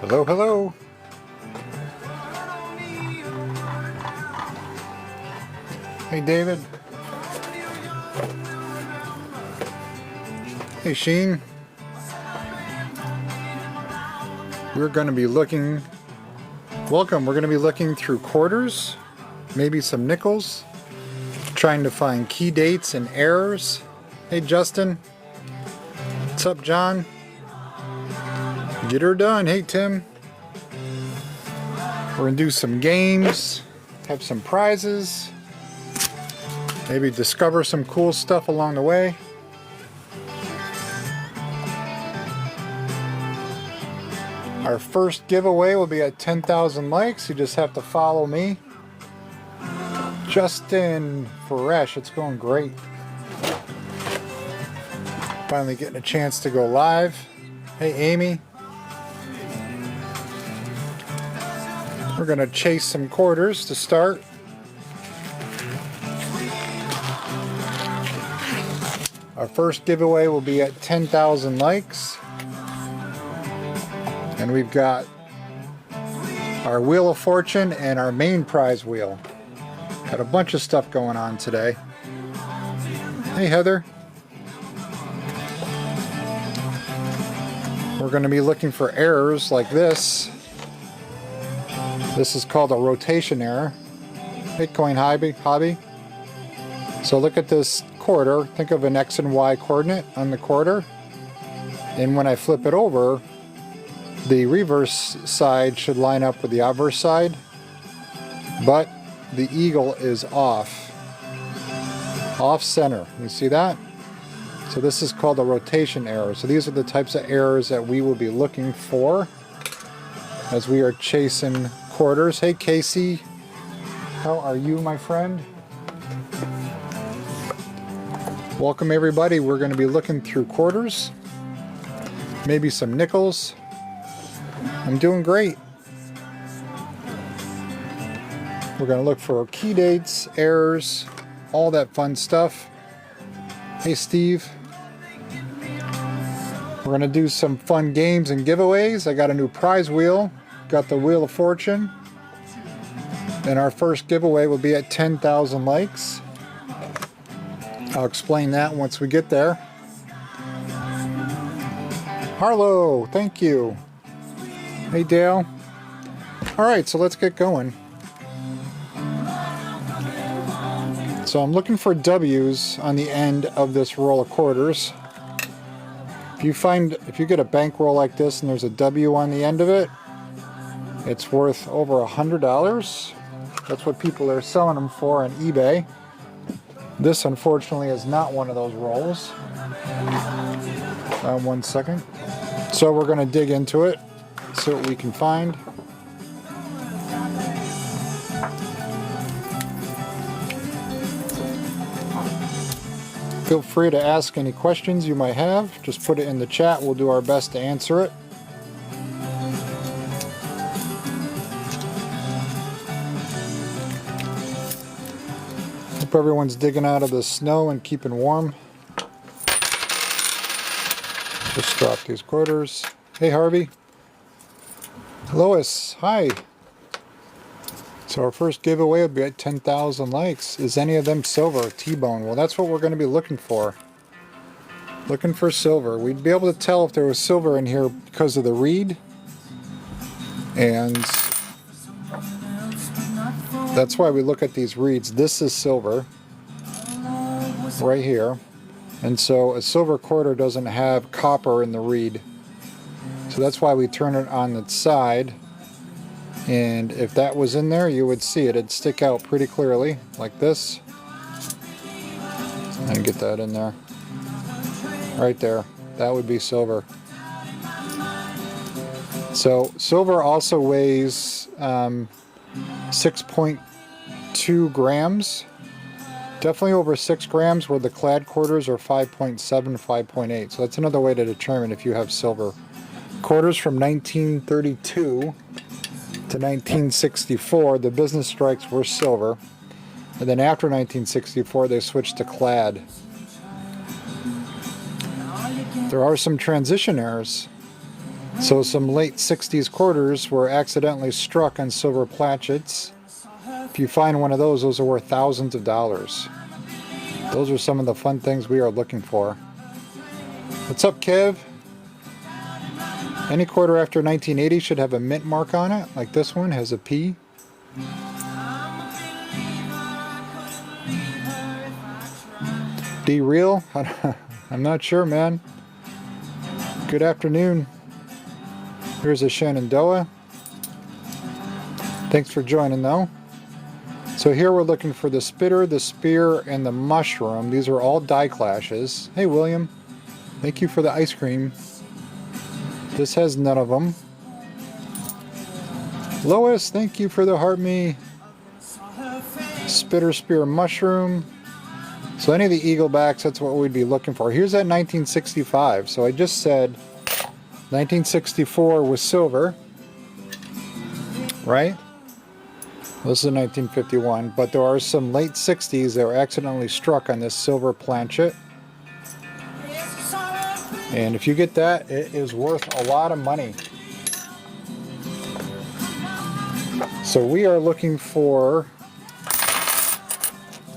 Hello, hello. Hey, David. Hey, Sheen. We're going to be looking... Welcome. We're going to be looking through quarters, maybe some nickels, trying to find key dates and errors. Hey, Justin. What's up, John? Get her done. Hey, Tim. We're going to do some games, have some prizes, maybe discover some cool stuff along the way. Our first giveaway will be at 10,000 likes. You just have to follow me. Justin Fresh, it's going great. Finally getting a chance to go live. Hey, Amy. We're going to chase some quarters to start. Our first giveaway will be at 10,000 likes. And we've got our Wheel of Fortune and our main prize wheel. Got a bunch of stuff going on today. Hey, Heather. We're going to be looking for errors like this. This is called a rotation error. Bitcoin hobby. So look at this quarter. Think of an X and Y coordinate on the quarter. And when I flip it over, the reverse side should line up with the obverse side. But the eagle is off. Off center. You see that? So this is called a rotation error. So these are the types of errors that we will be looking for as we are chasing quarters. Hey, Casey. How are you, my friend? Welcome, everybody. We're going to be looking through quarters. Maybe some nickels. I'm doing great. We're going to look for key dates, errors, all that fun stuff. Hey, Steve. We're going to do some fun games and giveaways. I got a new prize wheel. Got the Wheel of Fortune. And our first giveaway will be at 10,000 likes. I'll explain that once we get there. Harlow, thank you. Hey, Dale. Alright, so let's get going. So I'm looking for W's on the end of this roll of quarters. If you get a bankroll like this and there's a W on the end of it, it's worth over $100. That's what people are selling them for on eBay. This, unfortunately, is not one of those rolls. One second. So we're going to dig into it, see what we can find. Feel free to ask any questions you might have. Just put it in the chat. We'll do our best to answer it. Hope everyone's digging out of the snow and keeping warm. Just drop these quarters. Hey, Harvey. Lois, hi. So our first giveaway will be at 10,000 likes. Is any of them silver? T-bone. Well, that's what we're going to be looking for. Looking for silver. We'd be able to tell if there was silver in here because of the reed. And that's why we look at these reeds. This is silver. Right here. And so a silver quarter doesn't have copper in the reed. So that's why we turn it on its side. And if that was in there, you would see it. It'd stick out pretty clearly, like this. And get that in there. Right there. That would be silver. So silver also weighs 6.2 grams. Definitely over 6 grams, where the clad quarters are 5.7, 5.8. So that's another way to determine if you have silver. Quarters from 1932 to 1964, the business strikes were silver. And then after 1964, they switched to clad. There are some transition errors. So some late 60s quarters were accidentally struck on silver planchets. If you find one of those are worth thousands of dollars. Those are some of the fun things we are looking for. What's up, Kev? Any quarter after 1980 should have a mint mark on it, like this one has a P. D-Real? I'm not sure, man. Good afternoon. Here's a Shenandoah. Thanks for joining, though. So here we're looking for the Spitter, the Spear, and the Mushroom. These are all die clashes. Hey, William. Thank you for the ice cream. This has none of them. Lois, thank you for the heart me. Spitter, Spear, Mushroom. So any of the Eaglebacks, that's what we'd be looking for. Here's that 1965. So I just said 1964 was silver, right? This is 1951, but there are some late 60s that were accidentally struck on this silver planchet. And if you get that, it is worth a lot of money. So we are looking for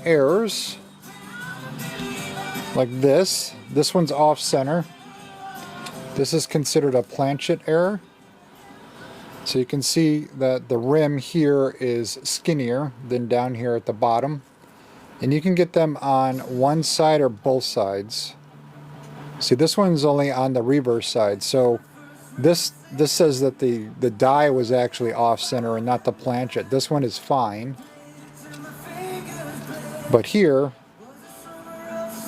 errors like this. This one's off center. This is considered a planchet error. So you can see that the rim here is skinnier than down here at the bottom. And you can get them on one side or both sides. See, this one's only on the reverse side. So this says that the die was actually off center and not the planchet. This one is fine. But here,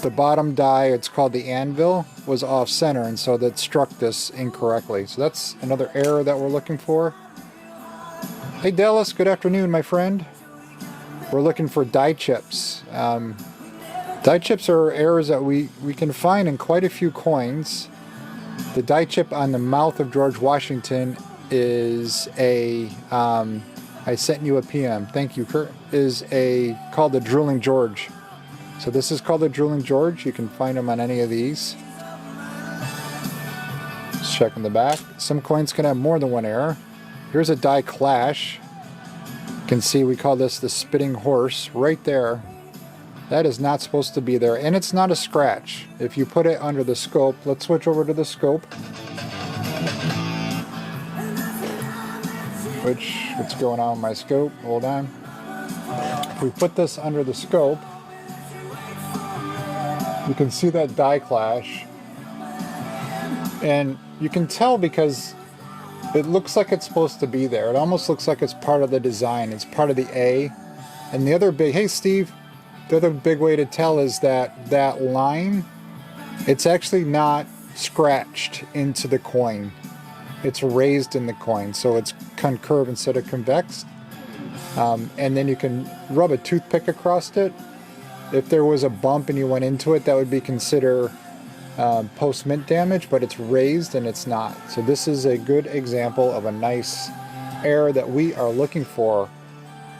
the bottom die, it's called the anvil, was off center, and so that struck this incorrectly. So that's another error that we're looking for. Hey Dallas, good afternoon, my friend. We're looking for die chips. Die chips are errors that we can find in quite a few coins. The die chip on the mouth of George Washington is a, I sent you a PM, thank you Kurt, is called the Drooling George. So this is called the Drooling George. You can find them on any of these. Just check in the back. Some coins can have more than one error. Here's a die clash. You can see we call this the Spitting Horse right there. That is not supposed to be there, and it's not a scratch. If you put it under the scope, let's switch over to the scope. What's going on with my scope? Hold on. If we put this under the scope, you can see that die clash, and you can tell because it looks like it's supposed to be there. It almost looks like it's part of the design. It's part of the A. And the other big, hey Steve, the other big way to tell is that that line, it's actually not scratched into the coin. It's raised in the coin, so it's concurve instead of convex. And then you can rub a toothpick across it. If there was a bump and you went into it, that would be considered post-mint damage, but it's raised and it's not. So this is a good example of a nice error that we are looking for.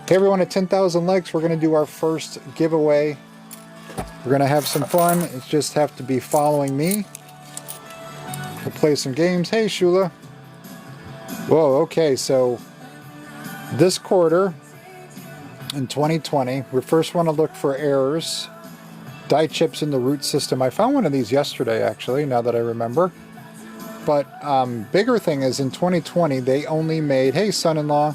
Hey everyone, at 10,000 likes, we're going to do our first giveaway. We're going to have some fun. It's just have to be following me. We'll play some games. Hey Shula. Whoa, okay, so this quarter in 2020, we first want to look for errors. Die chips in the root system. I found one of these yesterday, actually, now that I remember. But bigger thing is in 2020, they only made, hey son-in-law,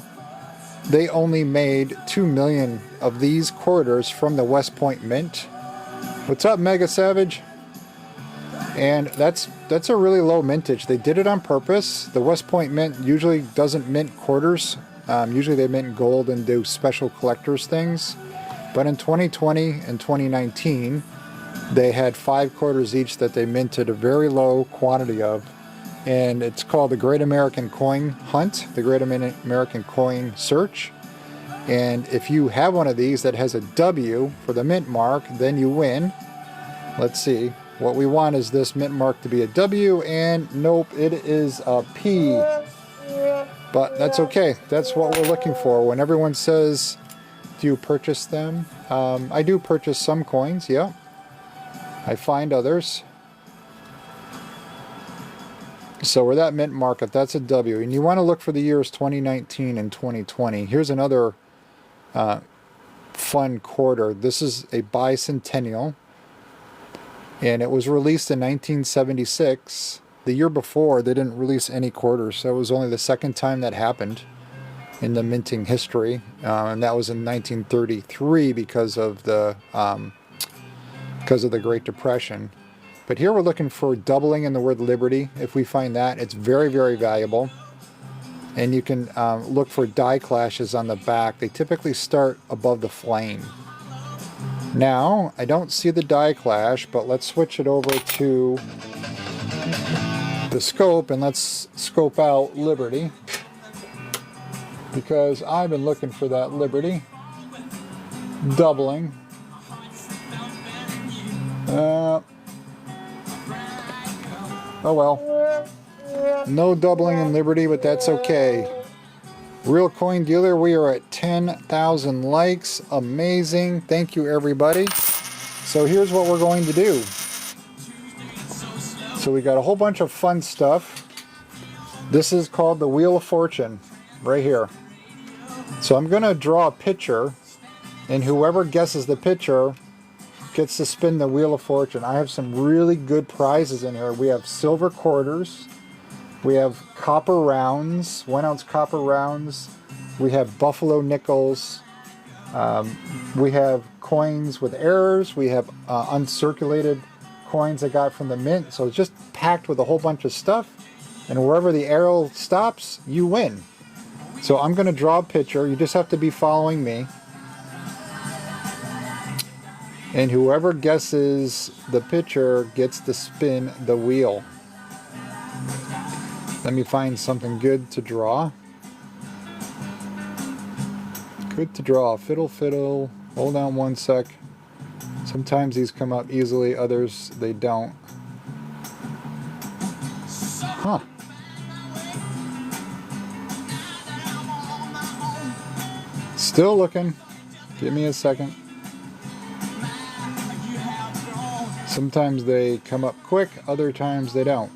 they only made 2 million of these quarters from the West Point Mint. What's up, Mega Savage? And that's a really low mintage. They did it on purpose. The West Point Mint usually doesn't mint quarters. Usually they mint gold and do special collectors things. But in 2020 and 2019, they had 5 quarters each that they minted a very low quantity of. And it's called the Great American Coin Hunt, the Great American Coin Search. And if you have one of these that has a W for the mint mark, then you win. Let's see. What we want is this mint mark to be a W, and nope, it is a P. But that's okay. That's what we're looking for. When everyone says, do you purchase them? I do purchase some coins, yeah. I find others. So we're that mint market, that's a W. And you want to look for the years 2019 and 2020. Here's another fun quarter. This is a bicentennial, and it was released in 1976. The year before, they didn't release any quarters, so it was only the second time that happened in the minting history, and that was in 1933 because of the Great Depression. But here we're looking for doubling in the word liberty. If we find that, it's very, very valuable. And you can look for die clashes on the back. They typically start above the flame. Now, I don't see the die clash, but let's switch it over to the scope and let's scope out liberty, because I've been looking for that liberty doubling. Oh well, no doubling in liberty, but that's okay. Real Coin Dealer, we are at 10,000 likes. Amazing. Thank you, everybody. So here's what we're going to do. So we got a whole bunch of fun stuff. This is called the Wheel of Fortune, right here. So I'm going to draw a picture, and whoever guesses the picture gets to spin the Wheel of Fortune. I have some really good prizes in here. We have silver quarters. We have copper rounds, 1 ounce copper rounds. We have buffalo nickels. We have coins with errors. We have uncirculated coins I got from the mint. So it's just packed with a whole bunch of stuff. And wherever the arrow stops, you win. So I'm going to draw a picture. You just have to be following me. And whoever guesses the picture gets to spin the wheel. Let me find something good to draw. Good to draw. Fiddle, fiddle. Hold on one sec. Sometimes these come up easily, others they don't. Huh. Still looking. Give me a second. Sometimes they come up quick, other times they don't.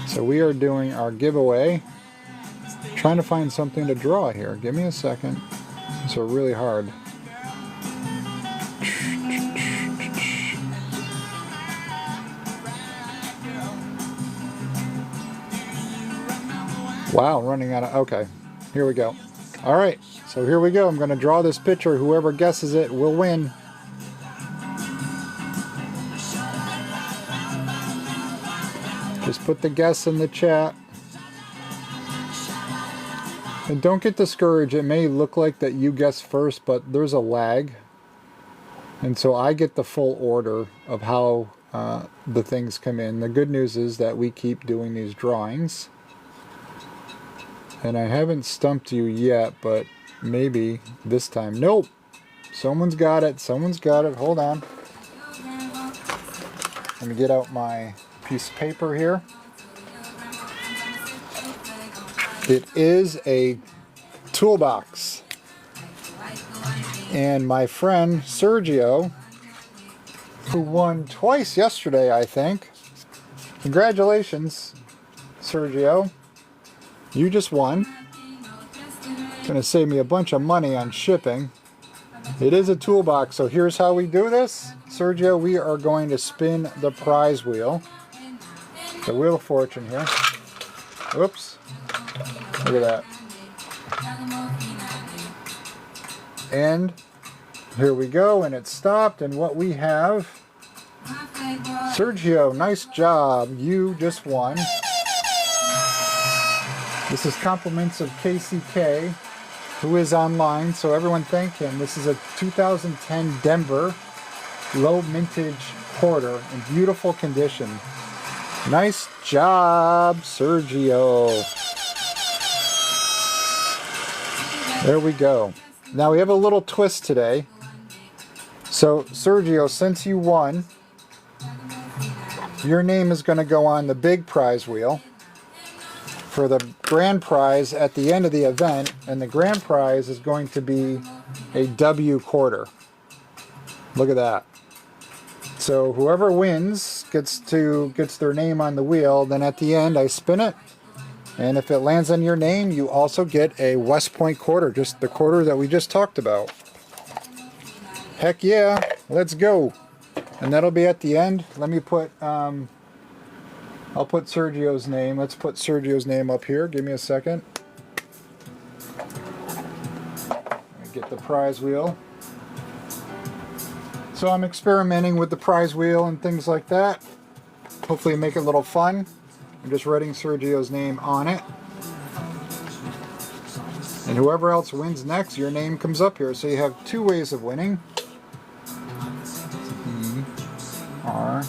So we are doing our giveaway. Trying to find something to draw here. Give me a second. These are really hard. Wow, running out of... Okay, here we go. All right, so here we go. I'm going to draw this picture. Whoever guesses it will win. Just put the guess in the chat. And don't get discouraged. It may look like that you guess first, but there's a lag. And so I get the full order of how the things come in. The good news is that we keep doing these drawings. And I haven't stumped you yet, but maybe this time. Nope! Someone's got it. Someone's got it. Hold on. Let me get out my piece of paper here. It is a toolbox. And my friend Sergio, who won twice yesterday, I think. Congratulations, Sergio. You just won. It's going to save me a bunch of money on shipping. It is a toolbox, so here's how we do this. Sergio, we are going to spin the prize wheel. The Wheel of Fortune here. Oops. Look at that. And here we go, and it stopped, and what we have... Sergio, nice job. You just won. This is compliments of KCK, who is online, so everyone thank him. This is a 2010 Denver low mintage quarter in beautiful condition. Nice job, Sergio. There we go. Now we have a little twist today. So, Sergio, since you won, your name is going to go on the big prize wheel for the grand prize at the end of the event, and the grand prize is going to be a W quarter. Look at that. So whoever wins gets their name on the wheel. Then at the end I spin it, and if it lands on your name, you also get a West Point quarter, just the quarter that we just talked about. Heck yeah, let's go. And that'll be at the end. Let me put I'll put Sergio's name. Let's put Sergio's name up here. Give me a second. Let me get the prize wheel. So I'm experimenting with the prize wheel and things like that. Hopefully make it a little fun. I'm just writing Sergio's name on it. And whoever else wins next, your name comes up here. So you have two ways of winning. E-R-J-I-O.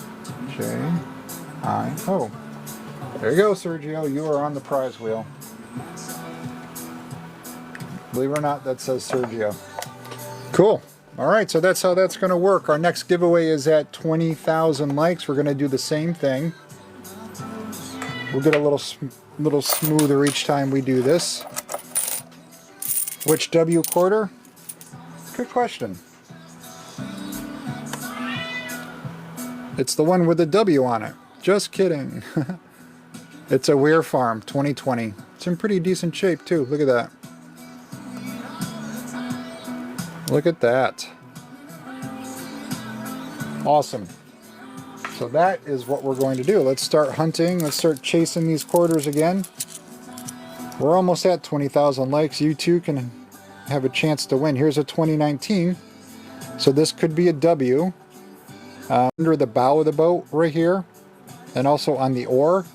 There you go, Sergio. You are on the prize wheel. Believe it or not, that says Sergio. Cool. Alright, so that's how that's going to work. Our next giveaway is at 20,000 likes. We're going to do the same thing. We'll get a little smoother each time we do this. Which W quarter? Good question. It's the one with the W on it. Just kidding. It's a Weir Farm 2020. It's in pretty decent shape too. Look at that. Look at that. Awesome. So that is what we're going to do. Let's start hunting. Let's start chasing these quarters again. We're almost at 20,000 likes. You too can have a chance to win. Here's a 2019. So this could be a W. Under the bow of the boat right here. And also on the oar.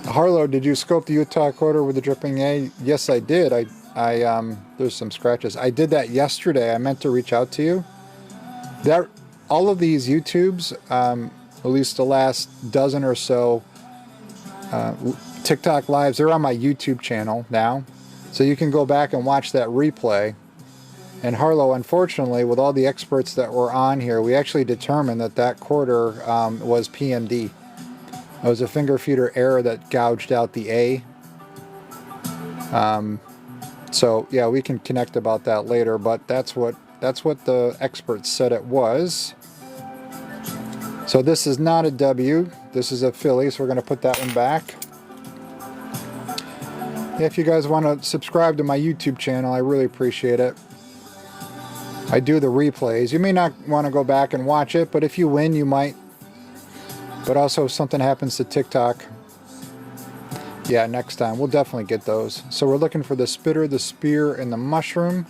Harlow, did you scope the Utah quarter with the dripping A? Yes, I did. There's some scratches. I did that yesterday. I meant to reach out to you. All of these YouTubes, at least the last dozen or so TikTok lives, they're on my YouTube channel now. So you can go back and watch that replay. And Harlow, unfortunately, with all the experts that were on here, we actually determined that that quarter was PMD. It was a finger feeder error that gouged out the A. So yeah, we can connect about that later, but that's what the experts said it was. So this is not a W, this is a Philly, so we're going to put that one back. If you guys want to subscribe to my YouTube channel, I really appreciate it. I do the replays. You may not want to go back and watch it, but if you win, you might. But also if something happens to TikTok, yeah, next time. We'll definitely get those. So we're looking for the spitter, the spear, and the mushroom.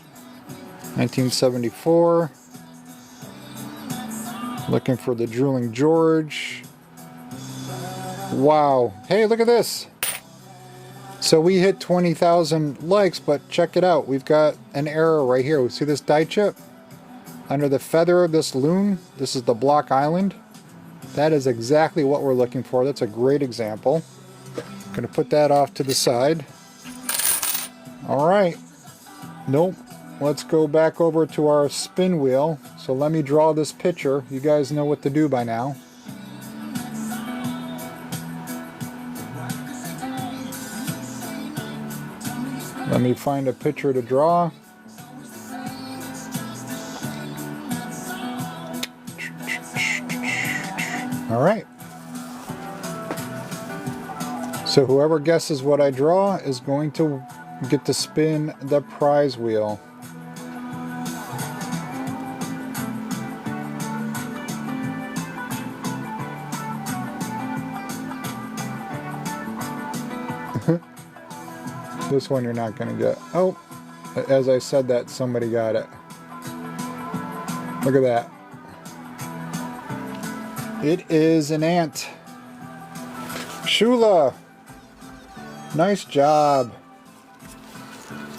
1974. Looking for the drooling George. Wow. Hey, look at this. So we hit 20,000 likes, but check it out. We've got an error right here. See this die chip? Under the feather of this loon, this is the Block Island. That is exactly what we're looking for. That's a great example. Going to put that off to the side. Alright. Nope. Let's go back over to our spin wheel. So let me draw this picture. You guys know what to do by now. Let me find a picture to draw. Alright. So whoever guesses what I draw is going to get to spin the prize wheel. This one you're not going to get. Oh, as I said that, somebody got it. Look at that. It is an ant. Shula, nice job.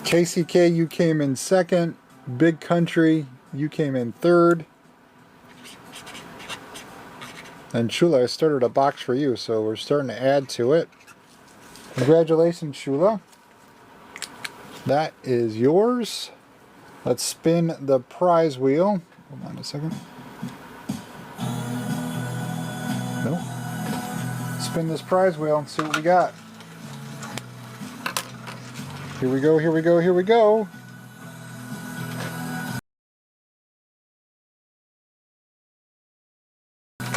KCK, you came in second. Big Country, you came in third. And Shula, I started a box for you, so we're starting to add to it. Congratulations, Shula. That is yours. Let's spin the prize wheel. Hold on a second. Nope. Spin this prize wheel and see what we got. Here we go, here we go, here we go.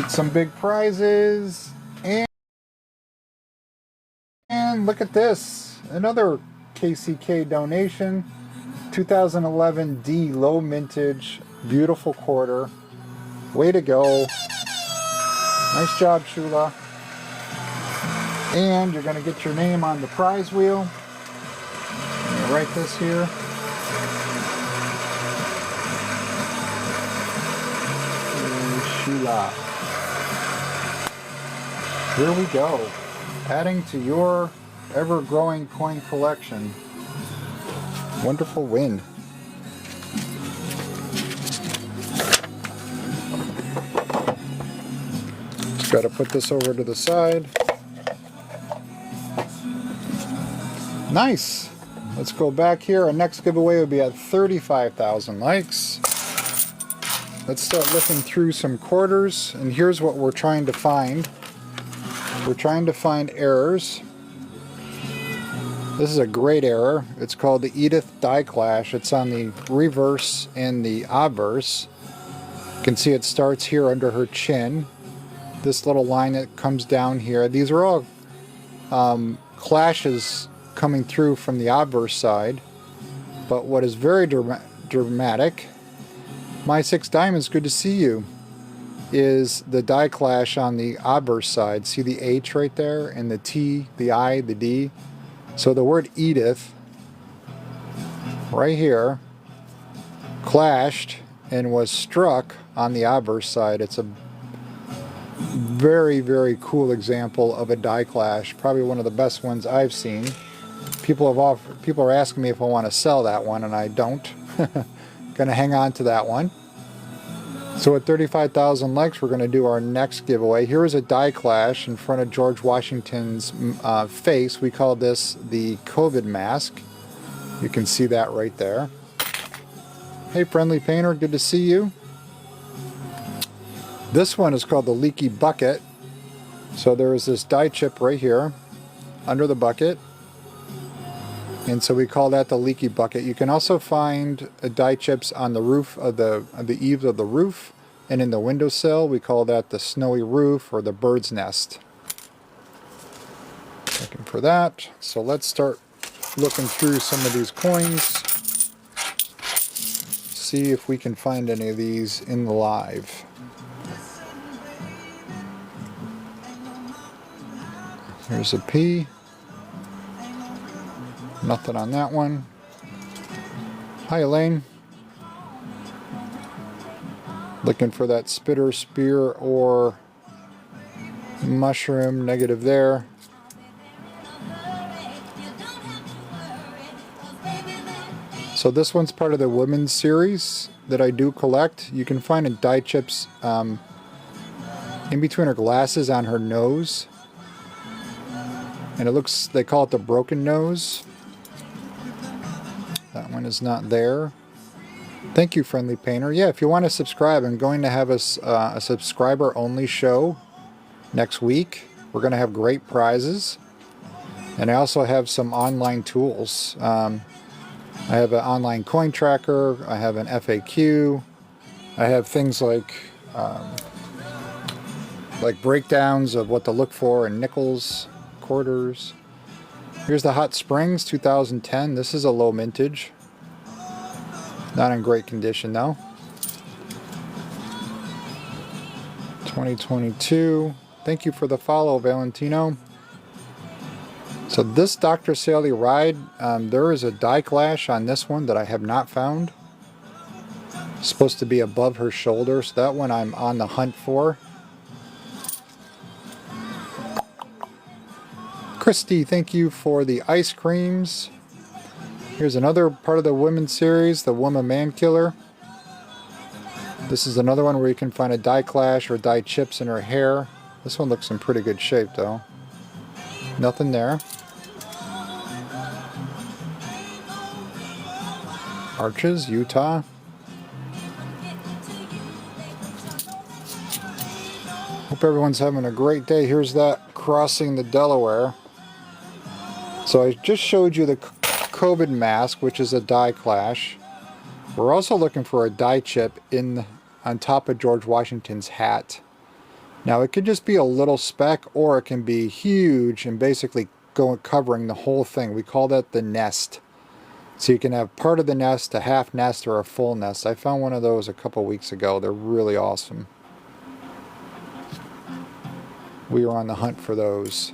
some big prizes, and look at this, another KCK donation, 2011 D low mintage, beautiful quarter. Way to go. Nice job, Shula. And you're going to get your name on the prize wheel. I'm going to write this here. Shula. Here we go. Adding to your ever-growing coin collection. Wonderful win. Just got to put this over to the side. Nice. Let's go back here. Our next giveaway will be at 35,000 likes. Let's start looking through some quarters, and here's what we're trying to find. We're trying to find errors. This is a great error. It's called the Edith Die Clash. It's on the reverse and the obverse. You can see it starts here under her chin. This little line that comes down here. These are all clashes coming through from the obverse side. But what is very dramatic, My Six Diamonds, good to see you, is the die clash on the obverse side. See the H right there, and the T, the I, the D. So the word Edith, right here, clashed and was struck on the obverse side. It's a very, very cool example of a die clash. Probably one of the best ones I've seen. People are asking me if I want to sell that one, and I don't. Gonna hang on to that one. So at 35,000 likes, we're going to do our next giveaway. Here is a die clash in front of George Washington's face. We call this the COVID mask. You can see that right there. Hey, Friendly Painter, good to see you. This one is called the Leaky Bucket. So there is this die chip right here under the bucket. And so we call that the Leaky Bucket. You can also find die chips on the roof of the eaves of the roof, and in the windowsill. We call that the Snowy Roof or the Bird's Nest. Looking for that. So let's start looking through some of these coins. See if we can find any of these in the live. Here's a P. Nothing on that one. Hi, Elaine. Looking for that spitter, spear, or mushroom. Negative there. So this one's part of the women's series that I do collect. You can find in die chips in between her glasses on her nose. And it looks, they call it the broken nose. That one is not there. Thank you, Friendly Painter. Yeah, if you want to subscribe, I'm going to have a subscriber-only show next week. We're going to have great prizes. And I also have some online tools. I have an online coin tracker. I have an FAQ. I have things like breakdowns of what to look for in nickels, quarters. Here's the Hot Springs 2010. This is a low mintage. Not in great condition though. 2022. Thank you for the follow, Valentino. So this Dr. Sally Ride, there is a die clash on this one that I have not found. It's supposed to be above her shoulder, so that one I'm on the hunt for. Christy, thank you for the ice creams. Here's another part of the women's series, the Woman Man Killer. This is another one where you can find a die clash or die chips in her hair. This one looks in pretty good shape though. Nothing there. Arches, Utah. Hope everyone's having a great day. Here's that crossing the Delaware. So I just showed you the COVID mask, which is a die clash. We're also looking for a die chip on top of George Washington's hat. Now it could just be a little speck, or it can be huge and basically covering the whole thing. We call that the nest. So you can have part of the nest, a half nest, or a full nest. I found one of those a couple weeks ago. They're really awesome. We are on the hunt for those.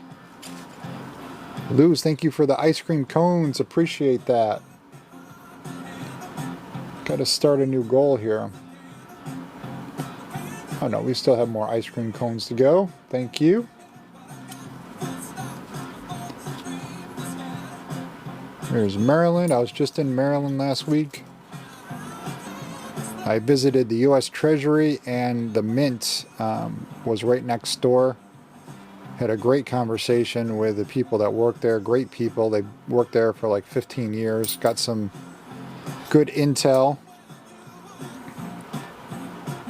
Luz, thank you for the ice cream cones. Appreciate that. Got to start a new goal here. Oh no, we still have more ice cream cones to go. Thank you. Here's Maryland. I was just in Maryland last week. I visited the U.S. Treasury, and the Mint was right next door. Had a great conversation with the people that work there. Great people. They worked there for like 15 years. Got some good intel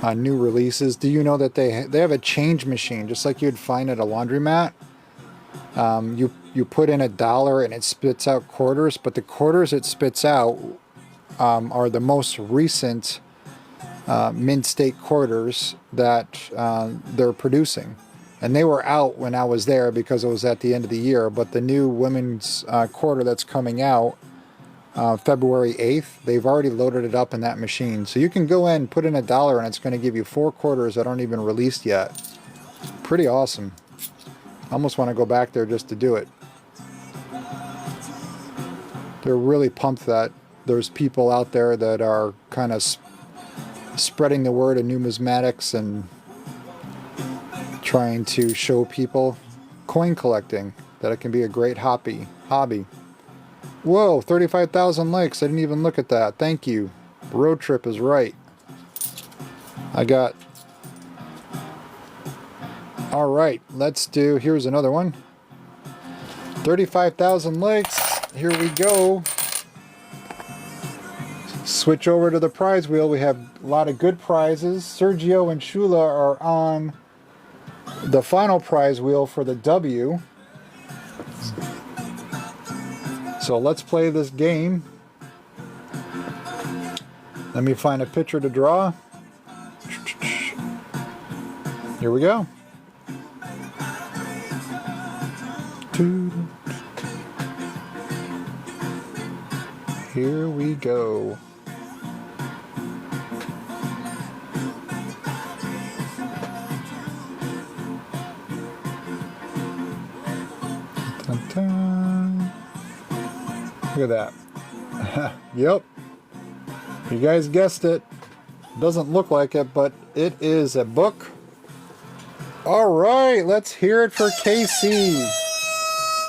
on new releases. Do you know that they have a change machine, just like you'd find at a laundromat? You put in $1 and it spits out quarters, but the quarters it spits out are the most recent Mint State quarters that they're producing. And they were out when I was there because it was at the end of the year, but the new women's quarter that's coming out February 8th, they've already loaded it up in that machine. So you can go in, put in $1, and it's going to give you 4 quarters that aren't even released yet. Pretty awesome. I almost want to go back there just to do it. They're really pumped that there's people out there that are kind of spreading the word of numismatics and trying to show people coin collecting, that it can be a great hobby. Whoa, 35,000 likes. I didn't even look at that. Thank you. Road trip is right. I got... Alright, let's do... Here's another one. 35,000 likes. Here we go. Switch over to the prize wheel. We have a lot of good prizes. Sergio and Shula are on the final prize wheel for the W. So let's play this game. Let me find a picture to draw. Here we go. Here we go. Dun, dun. Look at that. Yep. You guys guessed it. Doesn't look like it, but it is a book. Alright, let's hear it for Casey.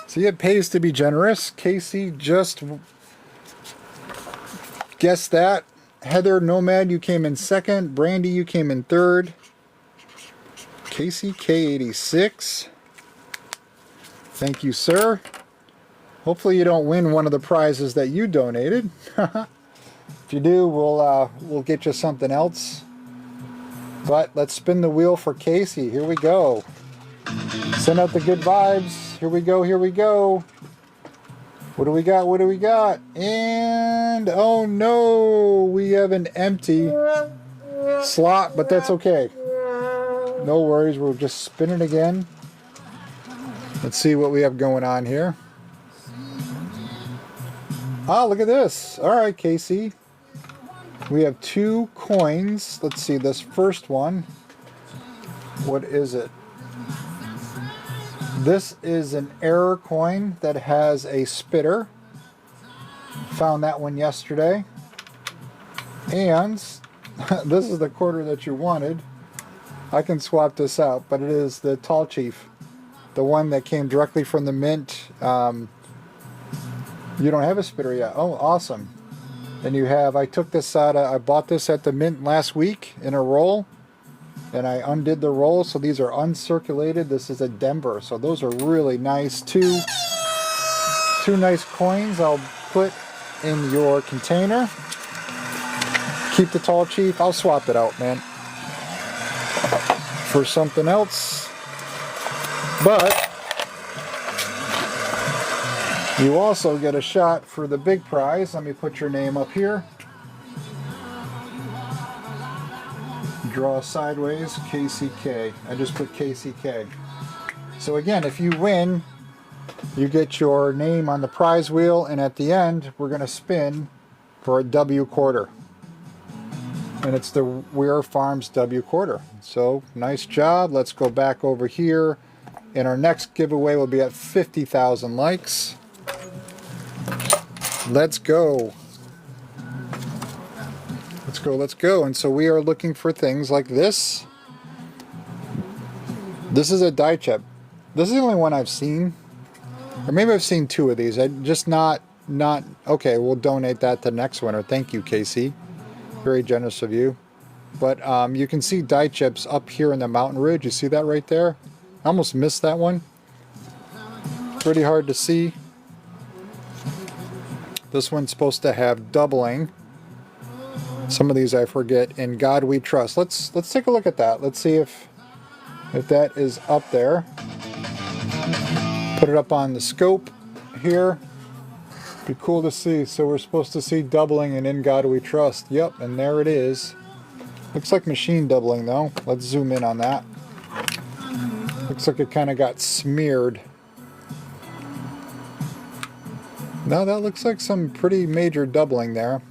See, it pays to be generous. Casey just guessed that. Heather Nomad, you came in second. Brandy, you came in third. Casey K86. Thank you, sir. Hopefully you don't win one of the prizes that you donated. If you do, we'll get you something else. But let's spin the wheel for Casey. Here we go. Send out the good vibes. Here we go, here we go. What do we got? What do we got? And oh no, we have an empty slot, but that's okay. No worries, we'll just spin it again. Let's see what we have going on here. Ah, look at this. All right, Casey. We have 2 coins. Let's see, this first one. What is it? This is an error coin that has a spitter. Found that one yesterday. And this is the quarter that you wanted. I can swap this out, but it is the Tall Chief. The one that came directly from the mint. You don't have a spitter yet. Oh, awesome. And you have, I took this out, I bought this at the mint last week in a roll. And I undid the roll, so these are uncirculated. This is a Denver, so those are really nice. Two nice coins I'll put in your container. Keep the Tall Chief. I'll swap it out, man, for something else. But you also get a shot for the big prize. Let me put your name up here. Draw sideways, KCK. I just put KCK. So again, if you win, you get your name on the prize wheel, and at the end, we're going to spin for a W quarter. And it's the Weir Farms W quarter. So nice job. Let's go back over here. And our next giveaway will be at 50,000 likes. Let's go. Let's go, let's go. And so we are looking for things like this. This is a die chip. This is the only one I've seen. Or maybe I've seen two of these. I just not okay, we'll donate that to the next winner. Thank you, Casey. Very generous of you. But you can see die chips up here in the mountain ridge. You see that right there? I almost missed that one. Pretty hard to see. This one's supposed to have doubling. Some of these I forget. In God We Trust. Let's take a look at that. Let's see if that is up there. Put it up on the scope here. Be cool to see. So we're supposed to see doubling and In God We Trust. Yep, and there it is. Looks like machine doubling though. Let's zoom in on that. Looks like it kind of got smeared. No, that looks like some pretty major doubling there.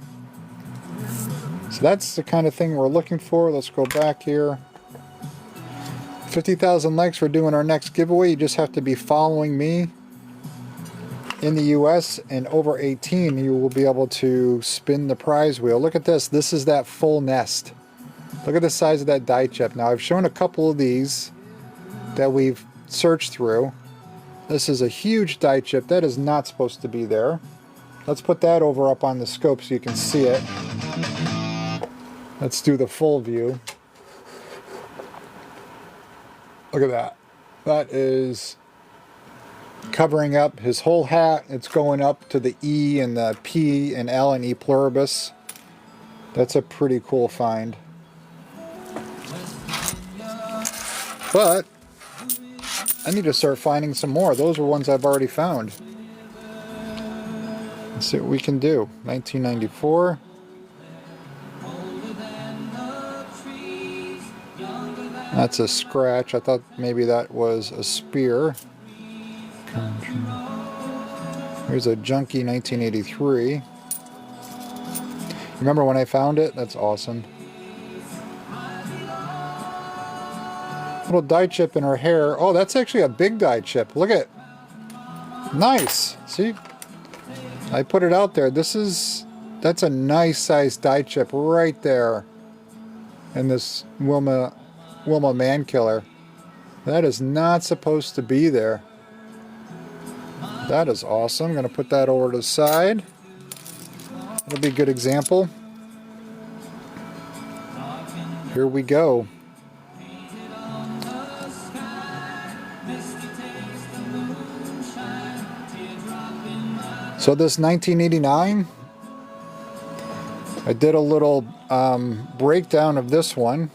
So that's the kind of thing we're looking for. Let's go back here. 50,000 likes. We're doing our next giveaway. You just have to be following me in the US, and over 18 you will be able to spin the prize wheel. Look at this. This is that full nest. Look at the size of that die chip. Now I've shown a couple of these that we've searched through. This is a huge die chip. That is not supposed to be there. Let's put that over up on the scope so you can see it. Let's do the full view. Look at that. That is covering up his whole hat. It's going up to the E and the P and L and E pluribus. That's a pretty cool find. But I need to start finding some more. Those are ones I've already found. Let's see what we can do. 1994. That's a scratch. I thought maybe that was a spear. Here's a junky 1983. Remember when I found it? That's awesome. Little die chip in her hair. Oh, that's actually a big die chip. Look at it. Nice. See? I put it out there. That's a nice sized die chip right there. And this Wilma Mankiller. That is not supposed to be there. That is awesome. I'm going to put that over to the side. That'll be a good example. Here we go. So this 1989, I did a little breakdown of this one.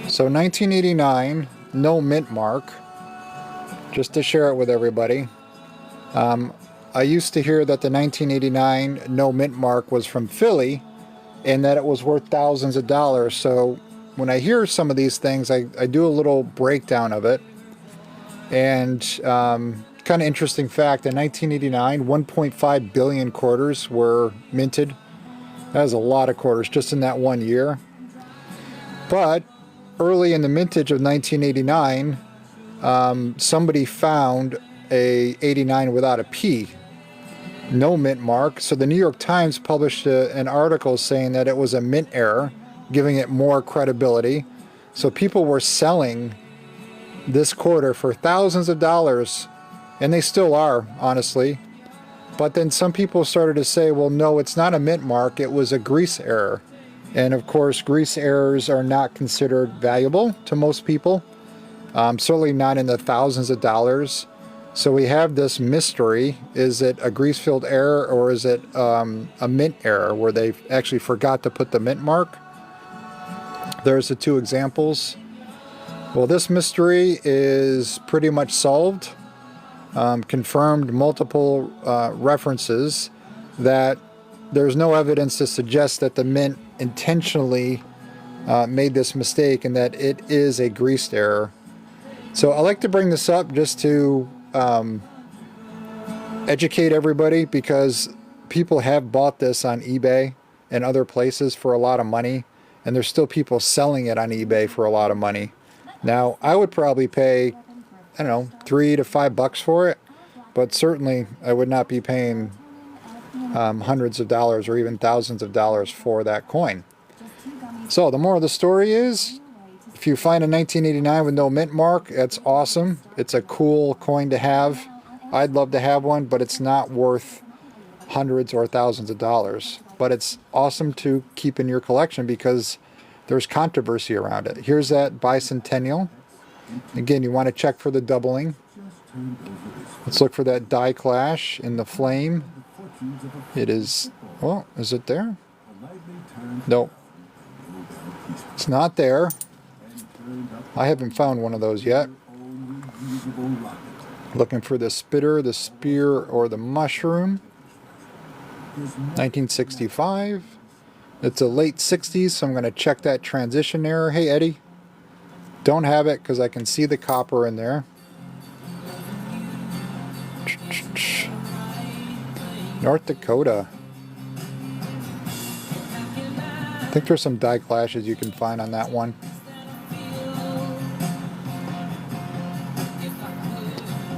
So 1989, no mint mark, just to share it with everybody. I used to hear that the 1989 no mint mark was from Philly and that it was worth thousands of dollars. So when I hear some of these things, I do a little breakdown of it. And kind of interesting fact, in 1989, 1.5 billion quarters were minted. That is a lot of quarters just in that one year. But early in the mintage of 1989, somebody found a 89 without a P, no mint mark. So the New York Times published an article saying that it was a mint error, giving it more credibility. So people were selling this quarter for thousands of dollars, and they still are, honestly. But then some people started to say, well, no, it's not a mint mark, it was a grease error. And of course, grease errors are not considered valuable to most people, certainly not in the thousands of dollars. So we have this mystery. Is it a grease-filled error, or is it a mint error where they actually forgot to put the mint mark? There's the two examples. Well, this mystery is pretty much solved. Confirmed multiple references that there's no evidence to suggest that the mint intentionally made this mistake, and that it is a greased error. So I like to bring this up just to educate everybody, because people have bought this on eBay and other places for a lot of money, and there's still people selling it on eBay for a lot of money. Now, I would probably pay, I don't know, $3 to $5 for it, but certainly I would not be paying hundreds of dollars or even thousands of dollars for that coin. So the moral of the story is, if you find a 1989 with no mint mark, that's awesome. It's a cool coin to have. I'd love to have one, but it's not worth hundreds or thousands of dollars. But it's awesome to keep in your collection because there's controversy around it. Here's that bicentennial. Again, you want to check for the doubling. Let's look for that die clash in the flame. It is, well, is it there? Nope. It's not there. I haven't found one of those yet. Looking for the spitter, the spear, or the mushroom. 1965. It's a late 60s, so I'm going to check that transition error. Hey, Eddie. Don't have it because I can see the copper in there. North Dakota. I think there's some die clashes you can find on that one.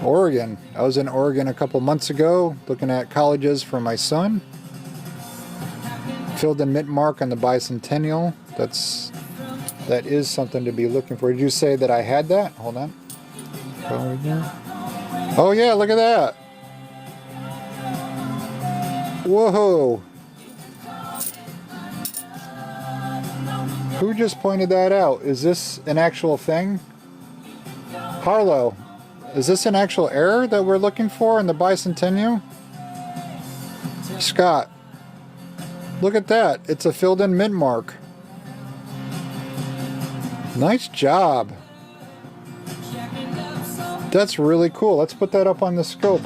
Oregon. I was in Oregon a couple months ago looking at colleges for my son. Filled in mint mark on the bicentennial. That is something to be looking for. Did you say that I had that? Hold on. Oh yeah, look at that. Whoa. Who just pointed that out? Is this an actual thing? Harlow. Is this an actual error that we're looking for in the bicentennial? Scott. Look at that. It's a filled in mint mark. Nice job. That's really cool. Let's put that up on the scope.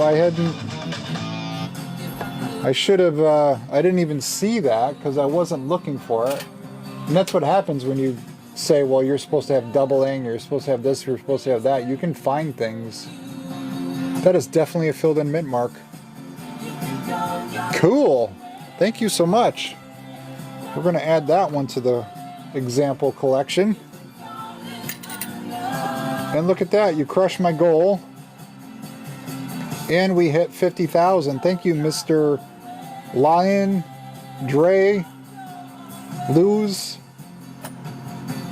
I should have, I didn't even see that because I wasn't looking for it. And that's what happens when you say, well, you're supposed to have doubling, you're supposed to have this, you're supposed to have that. You can find things. That is definitely a filled in mint mark. Cool. Thank you so much. We're going to add that one to the example collection. And look at that, you crushed my goal. And we hit 50,000. Thank you, Mr. Lion, Dre, Luz.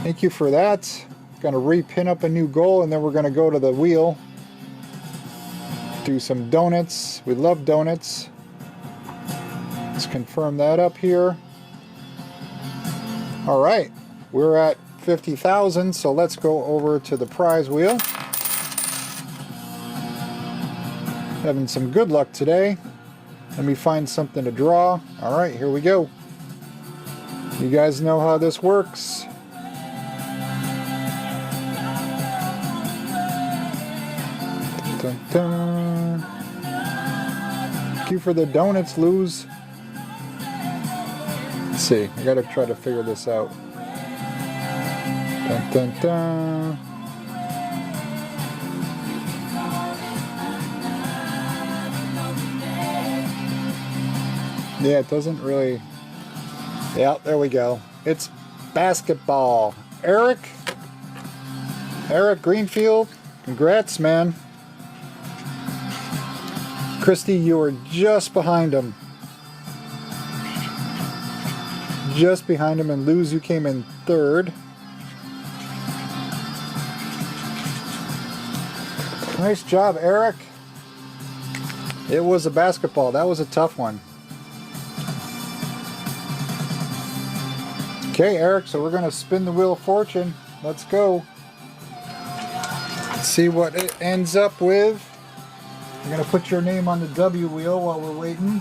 Thank you for that. Gonna repin up a new goal, and then we're gonna go to the wheel. Do some donuts. We love donuts. Let's confirm that up here. All right, we're at 50,000, so let's go over to the prize wheel. Having some good luck today. Let me find something to draw. All right, here we go. You guys know how this works. Dun, dun. Thank you for the donuts, Luz. Let's see, I gotta try to figure this out. Dun, dun, dun. Yeah, it doesn't really... Yeah, there we go. It's basketball. Eric Greenfield, congrats, man. Christy, you were just behind him. Just behind him, and Luz, you came in third. Nice job, Eric. It was a basketball. That was a tough one. Okay, Eric, so we're going to spin the Wheel of Fortune. Let's go. Let's see what it ends up with. I'm going to put your name on the W wheel while we're waiting.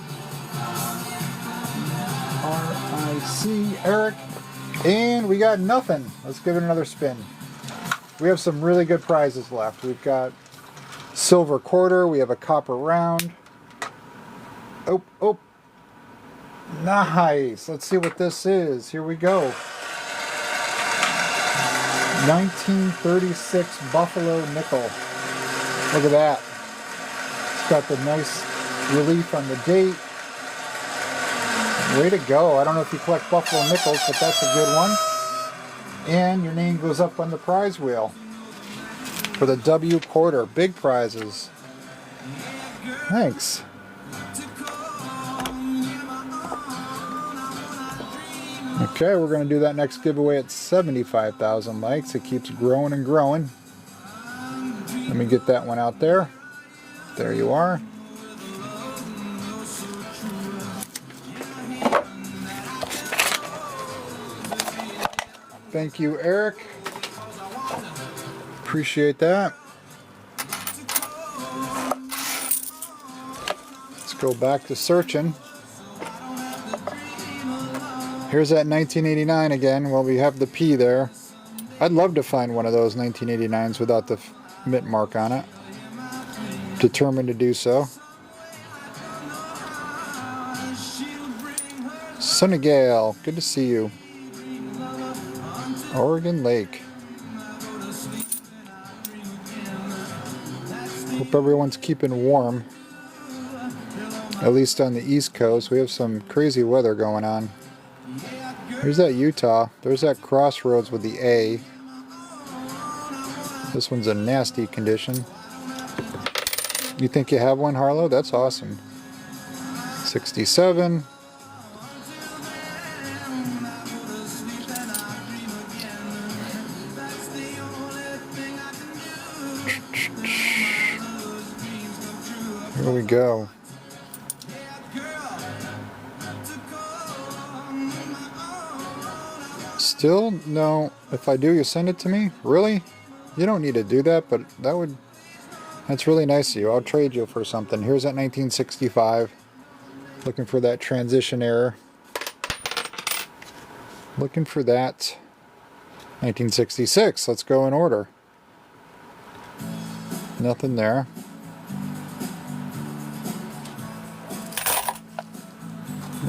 R-I-C, Eric. And we got nothing. Let's give it another spin. We have some really good prizes left. We've got silver quarter. We have a copper round. Oh. Nice. Let's see what this is. Here we go. 1936 Buffalo nickel. Look at that. It's got the nice relief on the date. Way to go. I don't know if you collect Buffalo nickels, but that's a good one. And your name goes up on the prize wheel for the W quarter. Big prizes. Thanks. Okay, we're going to do that next giveaway at 75,000 likes. It keeps growing and growing. Let me get that one out there. There you are. Thank you, Eric. Appreciate that. Let's go back to searching. Here's that 1989 again. Well, we have the P there. I'd love to find one of those 1989s without the mint mark on it. Determined to do so. Sunny Gale, good to see you. Oregon Lake. Hope everyone's keeping warm. At least on the East Coast. We have some crazy weather going on. Here's that Utah. There's that Crossroads with the A. This one's in nasty condition. You think you have one, Harlow? That's awesome. 67. Here we go. Still, no. If I do, you send it to me? Really? You don't need to do that, but that's really nice of you. I'll trade you for something. Here's that 1965. Looking for that transition error. Looking for that 1966. Let's go in order. Nothing there.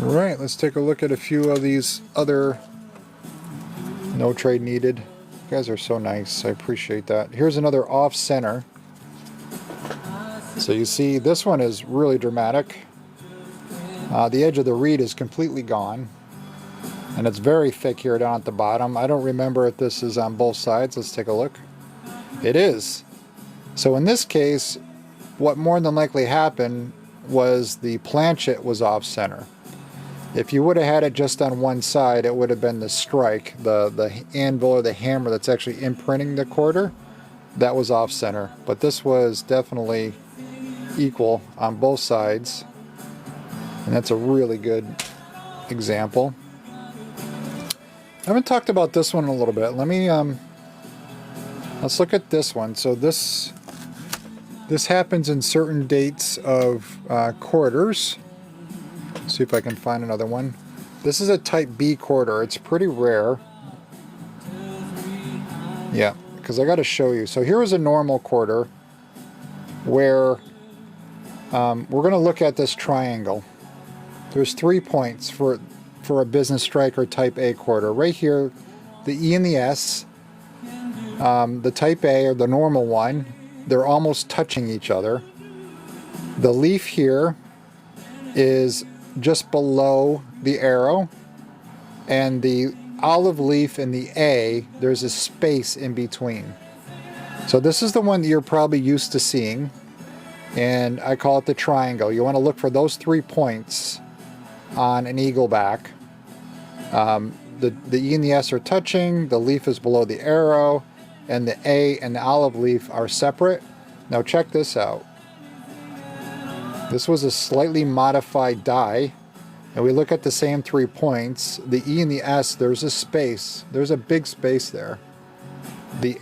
All right, let's take a look at a few of these other no trade needed. You guys are so nice. I appreciate that. Here's another off center. So you see this one is really dramatic. The edge of the reed is completely gone. And it's very thick here down at the bottom. I don't remember if this is on both sides. Let's take a look. It is. So in this case, what more than likely happened was the planchet was off center. If you would have had it just on one side, it would have been the strike, the anvil or the hammer that's actually imprinting the quarter. That was off center. But this was definitely equal on both sides. And that's a really good example. I haven't talked about this one in a little bit. Let me let's look at this one. So this happens in certain dates of quarters. See if I can find another one. This is a type B quarter. It's pretty rare. Yeah, because I got to show you. So here is a normal quarter where we're going to look at this triangle. There's 3 points for a business striker type A quarter. Right here, the E and the S, the type A or the normal one, they're almost touching each other. The leaf here is just below the arrow, and the olive leaf in the A, there's a space in between. So this is the one that you're probably used to seeing, and I call it the triangle. You want to look for those 3 points on an eagle back. The E and the S are touching, the leaf is below the arrow, and the A and the olive leaf are separate. Now check this out. This was a slightly modified die, and we look at the same 3 points. The E and the S, there's a space. There's a big space there. The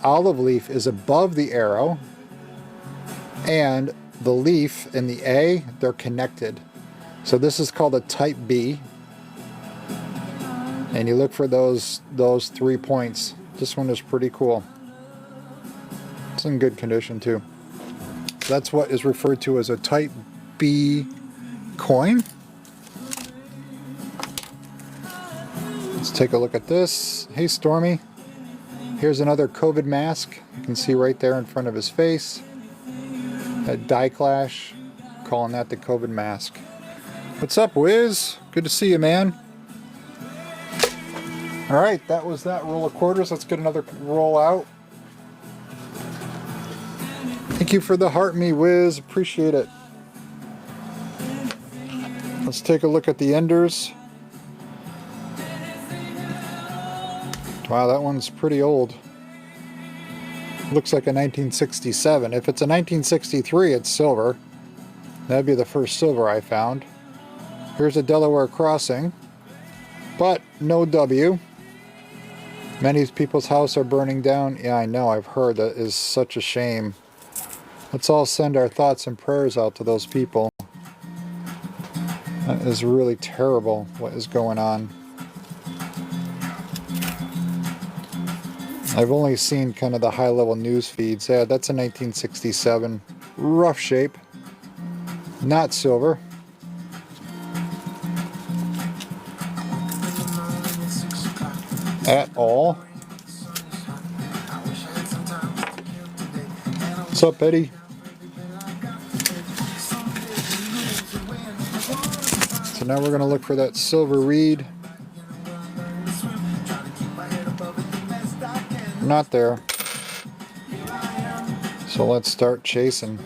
olive leaf is above the arrow, and the leaf and the A, they're connected. So this is called a type B. And you look for those 3 points. This one is pretty cool. It's in good condition too. That's what is referred to as a type B coin. Let's take a look at this. Hey Stormy. Here's another COVID mask. You can see right there in front of his face. That Die Clash, calling that the COVID mask. What's up, Wiz? Good to see you, man. Alright, that was that roll of quarters. Let's get another roll out. Thank you for the heart me, Wiz. Appreciate it. Let's take a look at the enders. Wow, that one's pretty old. Looks like a 1967. If it's a 1963, it's silver. That'd be the first silver I found. Here's a Delaware Crossing, but no W. Many people's houses are burning down. Yeah, I know, I've heard. That is such a shame. Let's all send our thoughts and prayers out to those people. That is really terrible what is going on. I've only seen kind of the high-level news feeds. Yeah, that's a 1967. Rough shape. Not silver. At all. What's up, Eddie? So now we're going to look for that silver reed. Not there. So let's start chasing.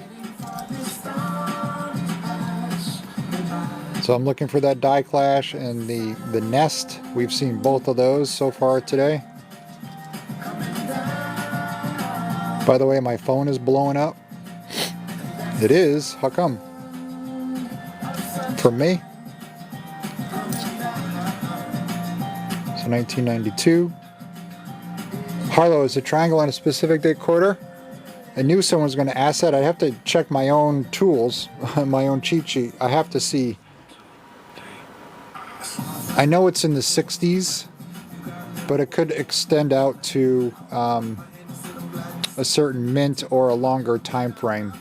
So I'm looking for that Die Clash and the Nest. We've seen both of those so far today. By the way, my phone is blowing up. It is? How come? From me? So 1992. Harlow, is a triangle on a specific day quarter? I knew someone was going to ask that. I have to check my own tools, my own cheat sheet. I have to see. I know it's in the 60s, but it could extend out to a certain mint or a longer time frame.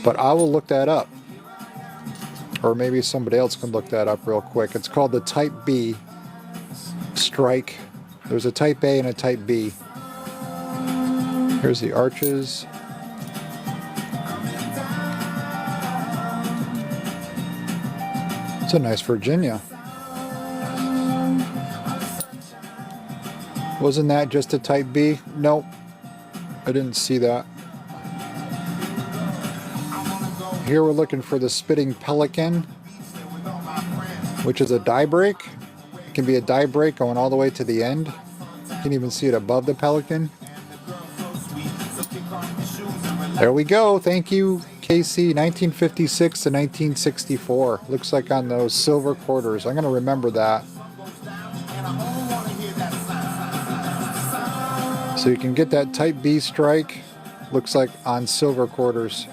But I will look that up. Or maybe somebody else can look that up real quick. It's called the Type B strike. There's a Type A and a Type B. Here's the arches. It's a nice Virginia. Wasn't that just a Type B? Nope. I didn't see that. Here we're looking for the Spitting Pelican, which is a die break. It can be a die break going all the way to the end. You can even see it above the Pelican. There we go. Thank you, KC. 1956 to 1964. Looks like on those silver quarters. I'm going to remember that. So you can get that Type B strike. Looks like on silver quarters.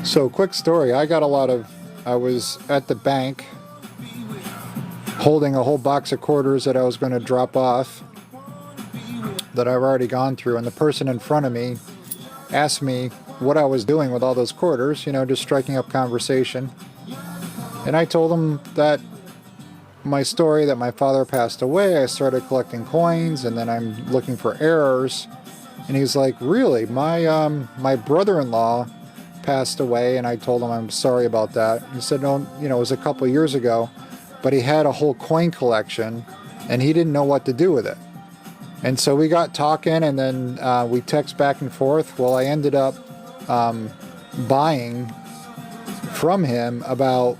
So, quick story. I was at the bank holding a whole box of quarters that I was going to drop off that I've already gone through, and the person in front of me asked me what I was doing with all those quarters, you know, just striking up conversation. And I told him that my story, that my father passed away, I started collecting coins, and then I'm looking for errors. And he's like, really? My brother-in-law passed away, and I told him I'm sorry about that. He said, no, you know, it was a couple years ago, but he had a whole coin collection, and he didn't know what to do with it. And so we got talking, and then we text back and forth. Well, I ended up buying from him about,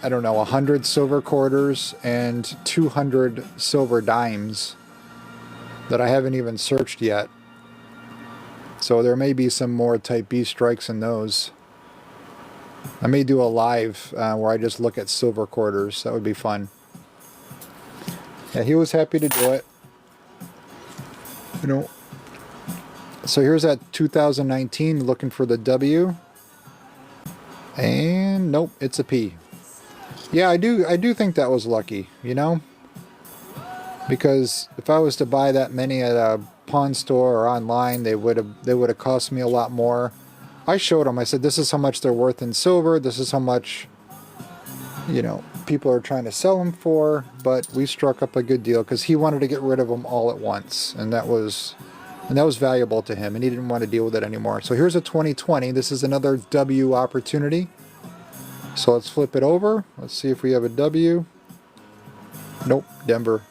I don't know, 100 silver quarters and 200 silver dimes that I haven't even searched yet. So there may be some more Type B strikes in those. I may do a live where I just look at silver quarters. That would be fun. Yeah, he was happy to do it. You know. So here's that 2019, looking for the W. And nope, it's a P. Yeah, I do think that was lucky, you know? Because if I was to buy that many at a pawn store or online, they would have cost me a lot more. I showed him, I said, this is how much they're worth in silver, this is how much, you know, people are trying to sell them for, but we struck up a good deal because he wanted to get rid of them all at once, and that was valuable to him, and he didn't want to deal with it anymore. So here's a 2020. This is another W opportunity. So let's flip it over. Let's see if we have a W. Nope, Denver.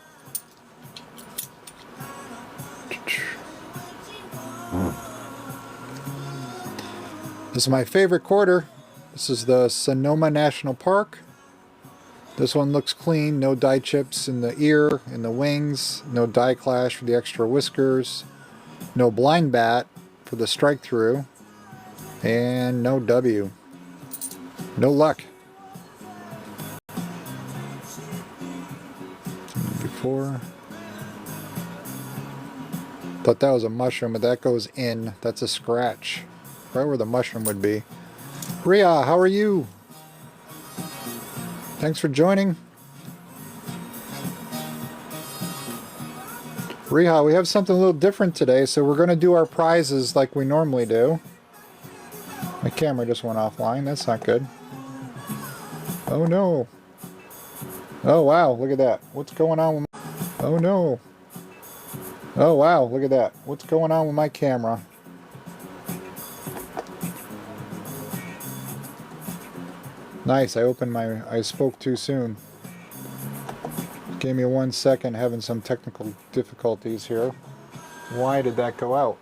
This is my favorite quarter. This is the Sonoma National Park. This one looks clean, no dye chips in the ear, in the wings, no dye clash for the extra whiskers, no blind bat for the strike through, and no W. No luck. Before. Thought that was a mushroom, but that goes in. That's a scratch. Right where the mushroom would be. Rhea, how are you? Thanks for joining. Rhea, we have something a little different today, so we're going to do our prizes like we normally do. My camera just went offline. That's not good. Oh no. Oh wow, look at that. What's going on with my... Oh no. Oh wow, look at that. What's going on with my camera? Nice, I spoke too soon. Gave me 1 second, having some technical difficulties here. Why did that go out?